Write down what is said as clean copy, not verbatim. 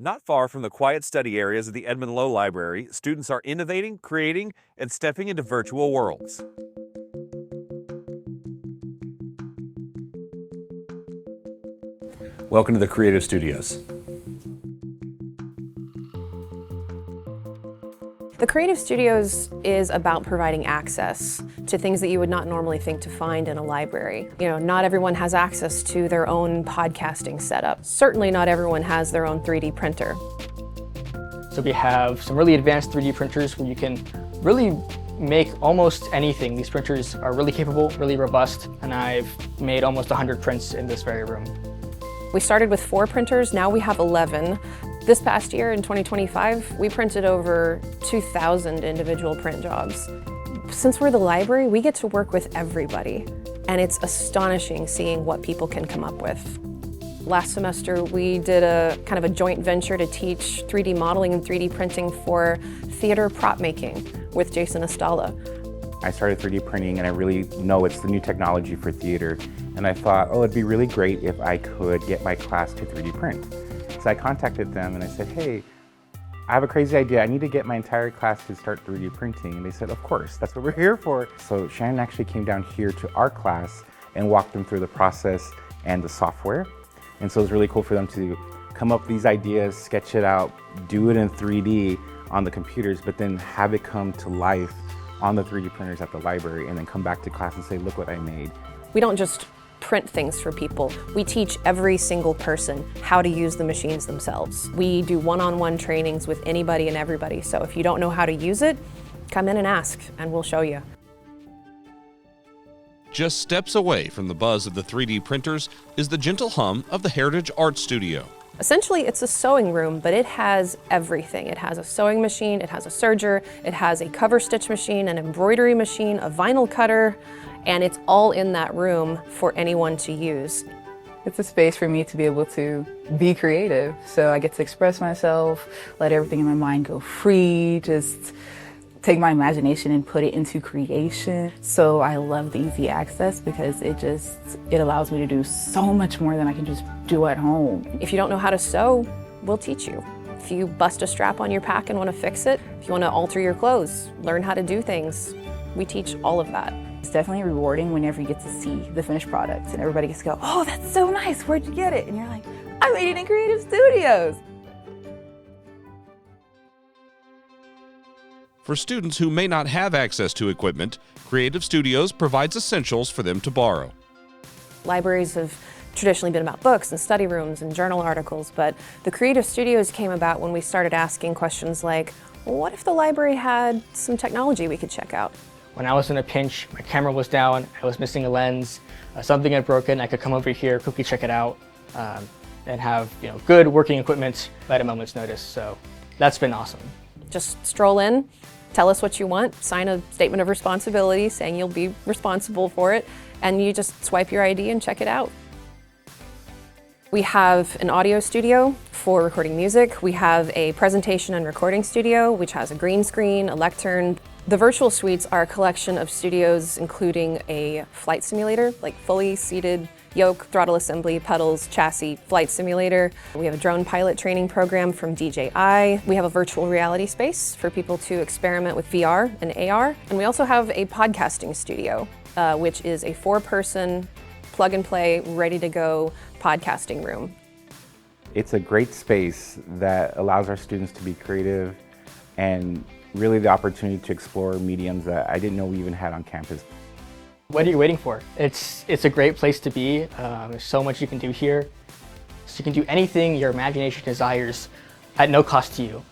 Not far from the quiet study areas of the Edmon Low Library, students are innovating, creating, and stepping into virtual worlds. Welcome to the Creative Studios. The Creative Studios is about providing access to things that you would not normally think to find in a library. Not everyone has access to their own podcasting setup. Certainly not everyone has their own 3D printer. So we have some really advanced 3D printers where you can really make almost anything. These printers are really capable, really robust, and I've made almost 100 prints in this very room. We started with 4 printers, now we have 11. This past year, in 2025, we printed over 2,000 individual print jobs. Since we're the library, we get to work with everybody, and it's astonishing seeing what people can come up with. Last semester, we did a kind of a joint venture to teach 3D modeling and 3D printing for theater prop making with Jason Estala. I started 3D printing and I really know it's the new technology for theater, and I thought, it'd be really great if I could get my class to 3D print. So I contacted them and I said, hey, I have a crazy idea. I need to get my entire class to start 3D printing. And they said, of course, that's what we're here for. So Shannon actually came down here to our class and walked them through the process and the software. And so it was really cool for them to come up with these ideas, sketch it out, do it in 3D on the computers, but then have it come to life on the 3D printers at the library and then come back to class and say, look what I made. We don't just print things for people. We teach every single person how to use the machines themselves. We do one-on-one trainings with anybody and everybody. So if you don't know how to use it, come in and ask and we'll show you. Just steps away from the buzz of the 3D printers is the gentle hum of the Heritage Art Studio. Essentially, it's a sewing room, but it has everything. It has a sewing machine, it has a serger, it has a cover stitch machine, an embroidery machine, a vinyl cutter, and it's all in that room for anyone to use. It's a space for me to be able to be creative. So I get to express myself, let everything in my mind go free, just take my imagination and put it into creation. So I love the easy access because it allows me to do so much more than I can just do at home. If you don't know how to sew, we'll teach you. If you bust a strap on your pack and want to fix it, if you want to alter your clothes, learn how to do things, we teach all of that. It's definitely rewarding whenever you get to see the finished product and everybody gets to go, oh, that's so nice, where'd you get it? And you're like, I made it in Creative Studios. For students who may not have access to equipment, Creative Studios provides essentials for them to borrow. Libraries have traditionally been about books and study rooms and journal articles, but the Creative Studios came about when we started asking questions like, well, what if the library had some technology we could check out? When I was in a pinch, my camera was down, I was missing a lens, something had broken, I could come over here, quickly check it out, and have good working equipment at a moment's notice. So that's been awesome. Just stroll in, tell us what you want, sign a statement of responsibility saying you'll be responsible for it, and you just swipe your ID and check it out. We have an audio studio for recording music. We have a presentation and recording studio, which has a green screen, a lectern. The virtual suites are a collection of studios including a flight simulator, like fully seated yoke, throttle assembly, pedals, chassis, flight simulator. We have a drone pilot training program from DJI. We have a virtual reality space for people to experiment with VR and AR. And we also have a podcasting studio, which is a 4-person plug and play, ready to go podcasting room. It's a great space that allows our students to be creative and really the opportunity to explore mediums that I didn't know we even had on campus. What are you waiting for? It's a great place to be. There's so much you can do here. So you can do anything your imagination desires at no cost to you.